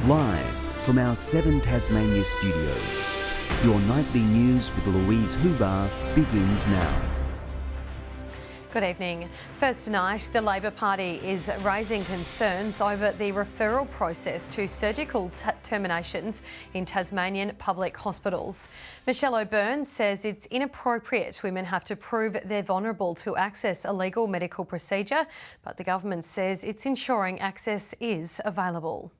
Live from our 7 Tasmania studios, your nightly news with Louise Huber begins now. Good evening. First tonight, the Labor Party is raising concerns over the referral process to surgical terminations in Tasmanian public hospitals. Michelle O'Byrne says it's inappropriate women have to prove they're vulnerable to access a legal medical procedure, but the government says it's ensuring access is available.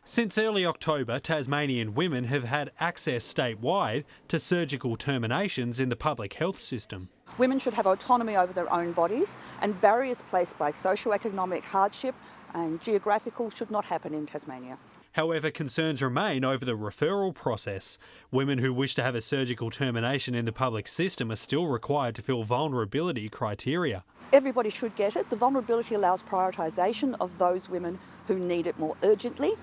Since early October, Tasmanian women have had access statewide to surgical terminations in the public health system. Women should have autonomy over their own bodies, and barriers placed by socio-economic hardship and geographical should not happen in Tasmania. However, concerns remain over the referral process. Women who wish to have a surgical termination in the public system are still required to fill vulnerability criteria. Everybody should get it. The vulnerability allows prioritisation of those women who need it more urgently,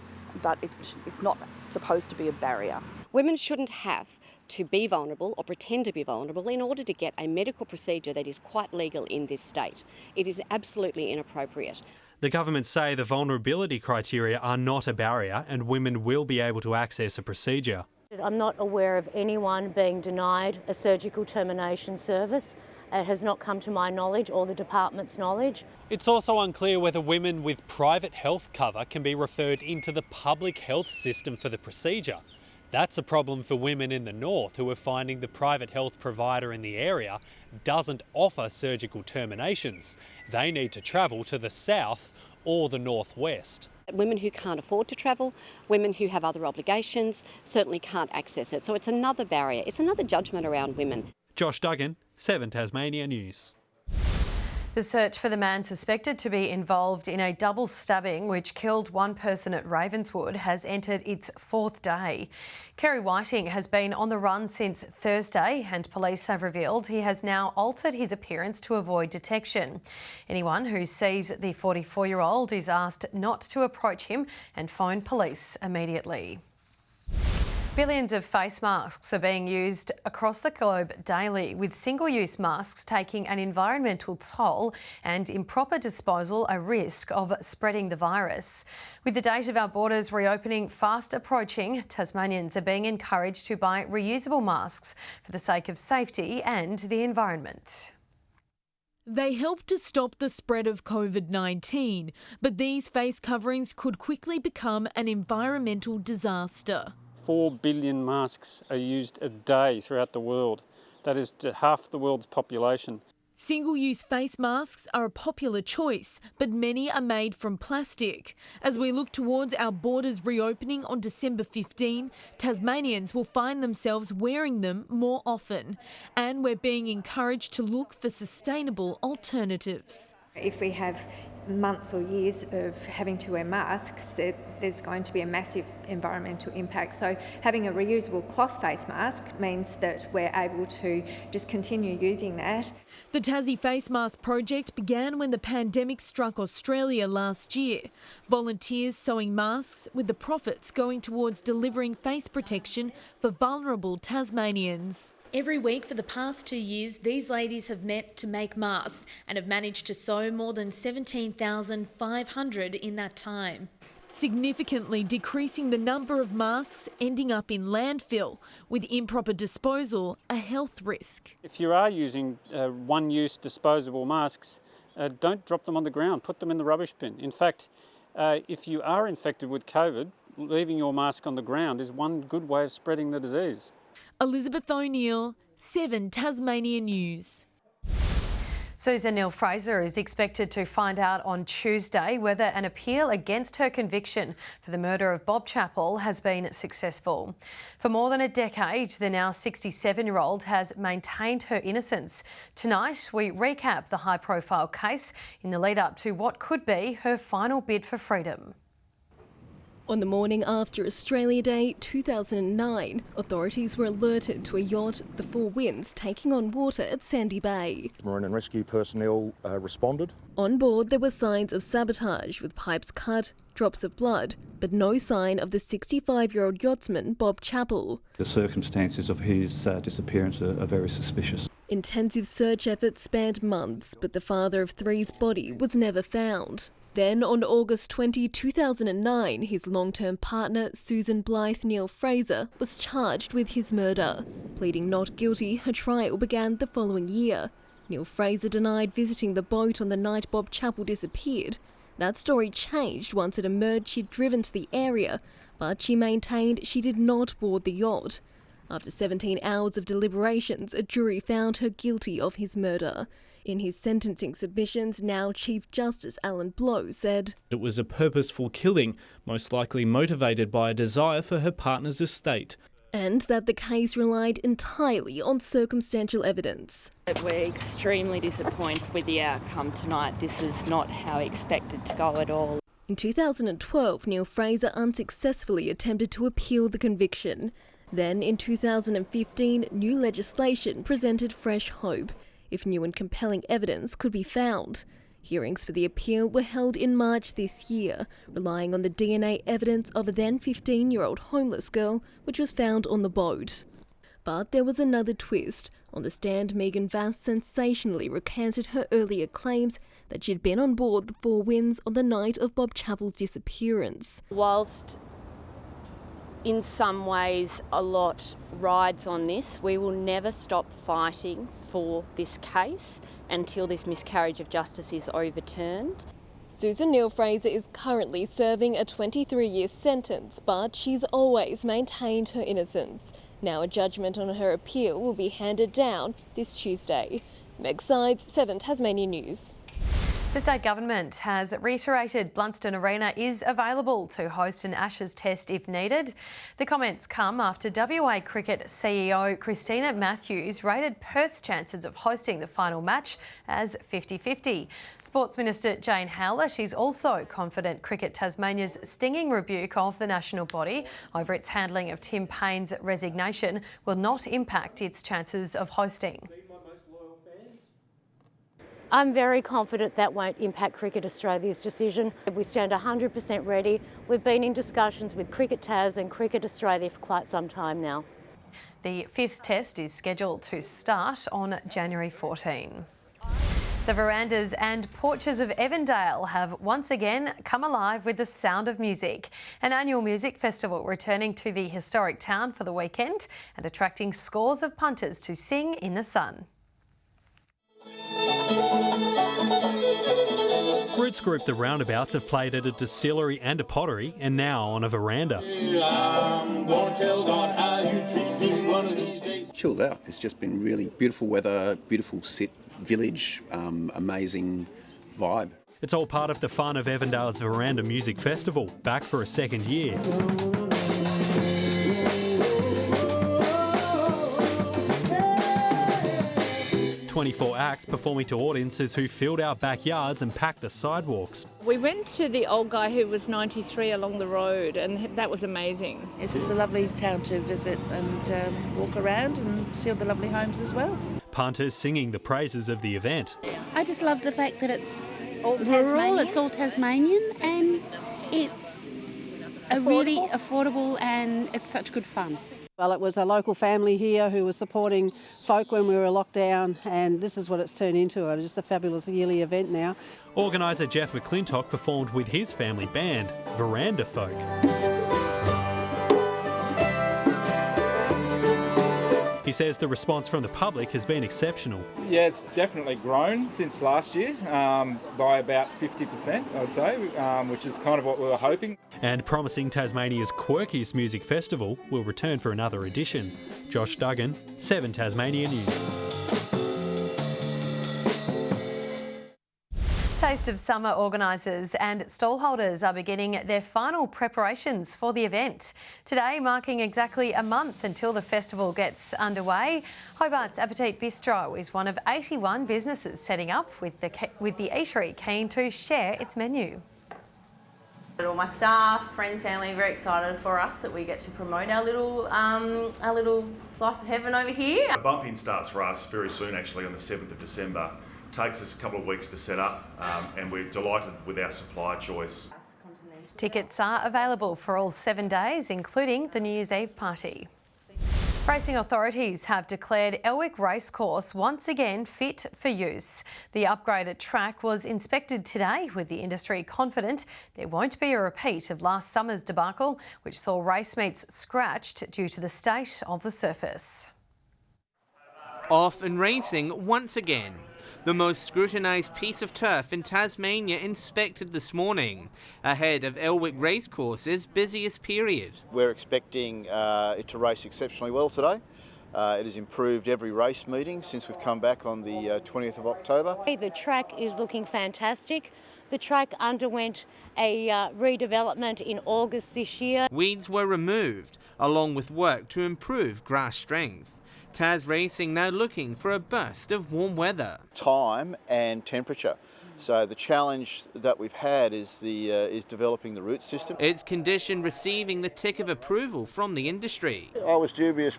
but it's not supposed to be a barrier. Women shouldn't have to be vulnerable or pretend to be vulnerable in order to get a medical procedure that is quite legal in this state. It is absolutely inappropriate. The government say the vulnerability criteria are not a barrier and women will be able to access a procedure. I'm not aware of anyone being denied a surgical termination service. It has not come to my knowledge or the department's knowledge. It's also unclear whether women with private health cover can be referred into the public health system for the procedure. That's a problem for women in the north who are finding the private health provider in the area doesn't offer surgical terminations. They need to travel to the south or the northwest. Women who can't afford to travel, women who have other obligations, certainly can't access it. So it's another barrier. It's another judgment around women. Josh Duggan, 7 Tasmania News. The search for the man suspected to be involved in a double stabbing which killed one person at Ravenswood has entered its 4th day. Kerry Whiting has been on the run since Thursday and police have revealed he has now altered his appearance to avoid detection. Anyone who sees the 44-year-old is asked not to approach him and phone police immediately. Billions of face masks are being used across the globe daily, with single-use masks taking an environmental toll and improper disposal a risk of spreading the virus. With the date of our borders reopening fast approaching, Tasmanians are being encouraged to buy reusable masks for the sake of safety and the environment. They help to stop the spread of COVID-19, but these face coverings could quickly become an environmental disaster. 4 billion masks are used a day throughout the world. That is half the world's population. Single-use face masks are a popular choice, but many are made from plastic. As we look towards our borders reopening on December 15, Tasmanians will find themselves wearing them more often. And we're being encouraged to look for sustainable alternatives. If we have months or years of having to wear masks, there's going to be a massive environmental impact. So having a reusable cloth face mask means that we're able to just continue using that. The Tassie Face Mask project began when the pandemic struck Australia last year. Volunteers sewing masks, with the profits going towards delivering face protection for vulnerable Tasmanians. Every week for the past 2 years, these ladies have met to make masks and have managed to sew more than 17,500 in that time, significantly decreasing the number of masks ending up in landfill, with improper disposal a health risk. If you are using one-use disposable masks, don't drop them on the ground, put them in the rubbish bin. In fact, if you are infected with COVID, leaving your mask on the ground is one good way of spreading the disease. Elizabeth O'Neill, 7 Tasmania News. Susan Fraser is expected to find out on Tuesday whether an appeal against her conviction for the murder of Bob Chappell has been successful. For more than a decade, the now 67-year-old has maintained her innocence. Tonight, we recap the high-profile case in the lead-up to what could be her final bid for freedom. On the morning after Australia Day 2009, authorities were alerted to a yacht, the Four Winds, taking on water at Sandy Bay. Marine and rescue personnel responded. On board there were signs of sabotage, with pipes cut, drops of blood, but no sign of the 65-year-old yachtsman Bob Chappell. The circumstances of his disappearance are very suspicious. Intensive search efforts spanned months, but the father of three's body was never found. Then, on August 20, 2009, his long-term partner, Susan Blythe Neil Fraser, was charged with his murder. Pleading not guilty, her trial began the following year. Neil Fraser denied visiting the boat on the night Bob Chappell disappeared. That story changed once it emerged she'd driven to the area, but she maintained she did not board the yacht. After 17 hours of deliberations, a jury found her guilty of his murder. In his sentencing submissions, now Chief Justice Alan Blow said, "It was a purposeful killing, most likely motivated by a desire for her partner's estate." And that the case relied entirely on circumstantial evidence. We're extremely disappointed with the outcome tonight. This is not how I expected to go at all. In 2012, Neil Fraser unsuccessfully attempted to appeal the conviction. Then, in 2015, new legislation presented fresh hope, if new and compelling evidence could be found. Hearings for the appeal were held in March this year, relying on the DNA evidence of a then 15-year-old homeless girl, which was found on the boat. But there was another twist. On the stand, Megan Vass sensationally recanted her earlier claims that she'd been on board the Four Winds on the night of Bob Chappell's disappearance. Whilst in some ways a lot rides on this, we will never stop fighting for this case until this miscarriage of justice is overturned. Susan Neil Fraser is currently serving a 23-year sentence, but she's always maintained her innocence. Now a judgment on her appeal will be handed down this Tuesday. Meg Sides, 7 Tasmania News. The state government has reiterated Blunston Arena is available to host an Ashes test if needed. The comments come after WA Cricket CEO Christina Matthews rated Perth's chances of hosting the final match as 50-50. Sports Minister Jane Howlett is also confident Cricket Tasmania's stinging rebuke of the national body over its handling of Tim Payne's resignation will not impact its chances of hosting. I'm very confident that won't impact Cricket Australia's decision. We stand 100% ready. We've been in discussions with Cricket Tas and Cricket Australia for quite some time now. The 5th test is scheduled to start on January 14. The verandas and porches of Evandale have once again come alive with the sound of music. An annual music festival returning to the historic town for the weekend and attracting scores of punters to sing in the sun. Roots Group The Roundabouts have played at a distillery and a pottery and now on a veranda. Chilled out. It's just been really beautiful weather, beautiful sit, village, amazing vibe. It's all part of the fun of Evandale's Veranda Music Festival, back for a second year. 24 acts performing to audiences who filled our backyards and packed the sidewalks. We went to the old guy who was 93 along the road, and that was amazing. It's a lovely town to visit and walk around and see all the lovely homes as well. Punters singing the praises of the event. I just love the fact that it's all rural, it's all Tasmanian, and it's really affordable and it's such good fun. Well, it was a local family here who was supporting folk when we were locked down, and this is what it's turned into. It's just a fabulous yearly event now. Organiser Jeff McClintock performed with his family band, Veranda Folk. He says the response from the public has been exceptional. Yeah, it's definitely grown since last year by about 50%, I'd say, which is kind of what we were hoping. And promising Tasmania's quirkiest music festival will return for another edition. Josh Duggan, 7 Tasmania News. Taste of Summer organisers and stallholders are beginning their final preparations for the event. Today marking exactly a month until the festival gets underway. Hobart's Appetite Bistro is one of 81 businesses setting up with the eatery keen to share its menu. All my staff, friends, family, very excited for us that we get to promote our little slice of heaven over here. The bump-in starts for us very soon, actually, on the 7th of December. Takes us a couple of weeks to set up, and we're delighted with our supply choice. Tickets are available for all 7 days, including the New Year's Eve party. Racing authorities have declared Elwick Racecourse once again fit for use. The upgraded track was inspected today, with the industry confident there won't be a repeat of last summer's debacle, which saw race meets scratched due to the state of the surface. Off and racing once again. The most scrutinised piece of turf in Tasmania inspected this morning, ahead of Elwick Racecourse's busiest period. We're expecting it to race exceptionally well today. It has improved every race meeting since we've come back on the 20th of October. The track is looking fantastic. The track underwent a redevelopment in August this year. Weeds were removed, along with work to improve grass strength. Tas Racing now looking for a burst of warm weather. Time and temperature. So the challenge that we've had is developing the root system. Its condition receiving the tick of approval from the industry. I was dubious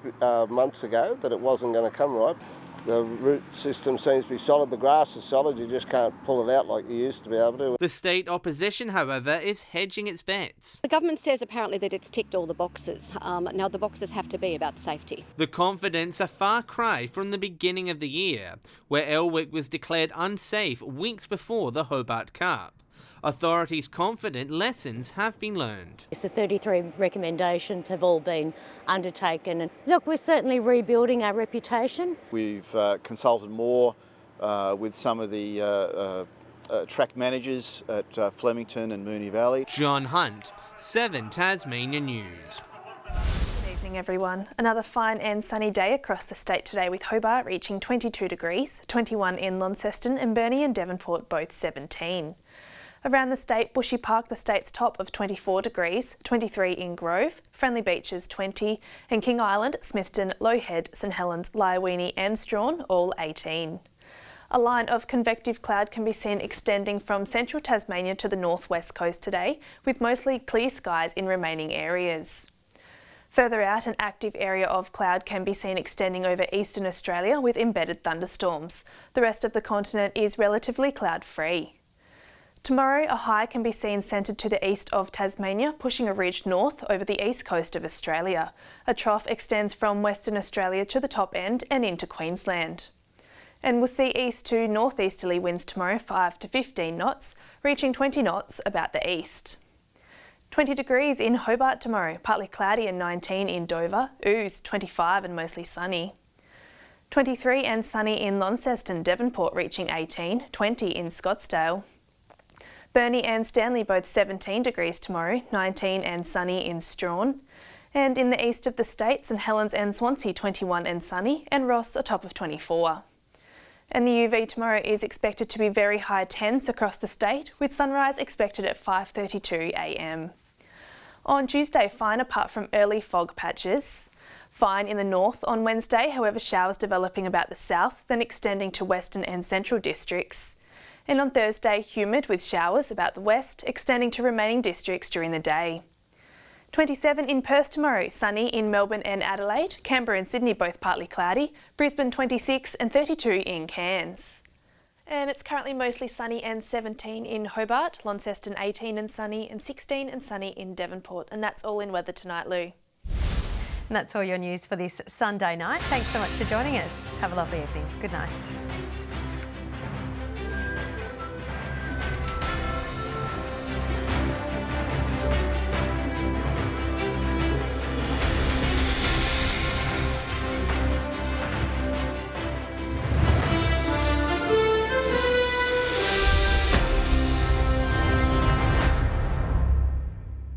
months ago that it wasn't going to come right. The root system seems to be solid, the grass is solid, you just can't pull it out like you used to be able to. The state opposition, however, is hedging its bets. The government says apparently that it's ticked all the boxes. Now the boxes have to be about safety. The confidence a far cry from the beginning of the year, where Elwick was declared unsafe weeks before the Hobart Cup. Authorities confident lessons have been learned. The 33 recommendations have all been undertaken. And look, we're certainly rebuilding our reputation. We've consulted more with some of the track managers at Flemington and Moonee Valley. John Hunt, 7 Tasmania News. Good evening everyone. Another fine and sunny day across the state today, with Hobart reaching 22 degrees, 21 in Launceston, and Burnie and Devonport both 17. Around the state, Bushy Park, the state's top, of 24 degrees, 23 in Grove, Friendly Beaches 20, and King Island, Smithton, Low Head, St Helens, Lyowini and Strawn all 18. A line of convective cloud can be seen extending from central Tasmania to the northwest coast today, with mostly clear skies in remaining areas. Further out, an active area of cloud can be seen extending over eastern Australia with embedded thunderstorms. The rest of the continent is relatively cloud-free. Tomorrow, a high can be seen centred to the east of Tasmania, pushing a ridge north over the east coast of Australia. A trough extends from Western Australia to the top end and into Queensland. And we'll see east to northeasterly winds tomorrow, 5 to 15 knots, reaching 20 knots about the east. 20 degrees in Hobart tomorrow, partly cloudy, and 19 in Dover, Ooze 25 and mostly sunny. 23 and sunny in Launceston, Devonport reaching 18, 20 in Scottsdale. Burnie and Stanley both 17 degrees tomorrow, 19 and sunny in Strawn. And in the east of the state, St Helens and Swansea 21 and sunny, and Ross a top of 24. And the UV tomorrow is expected to be very high 10s across the state, with sunrise expected at 5:32 a.m. On Tuesday, fine apart from early fog patches. Fine in the north on Wednesday, however showers developing about the south, then extending to western and central districts. And on Thursday, humid with showers about the west, extending to remaining districts during the day. 27 in Perth tomorrow, sunny in Melbourne and Adelaide, Canberra and Sydney both partly cloudy, Brisbane 26 and 32 in Cairns. And it's currently mostly sunny and 17 in Hobart, Launceston 18 and sunny, and 16 and sunny in Devonport. And that's all in weather tonight, Lou. And that's all your news for this Sunday night. Thanks so much for joining us. Have a lovely evening. Good night.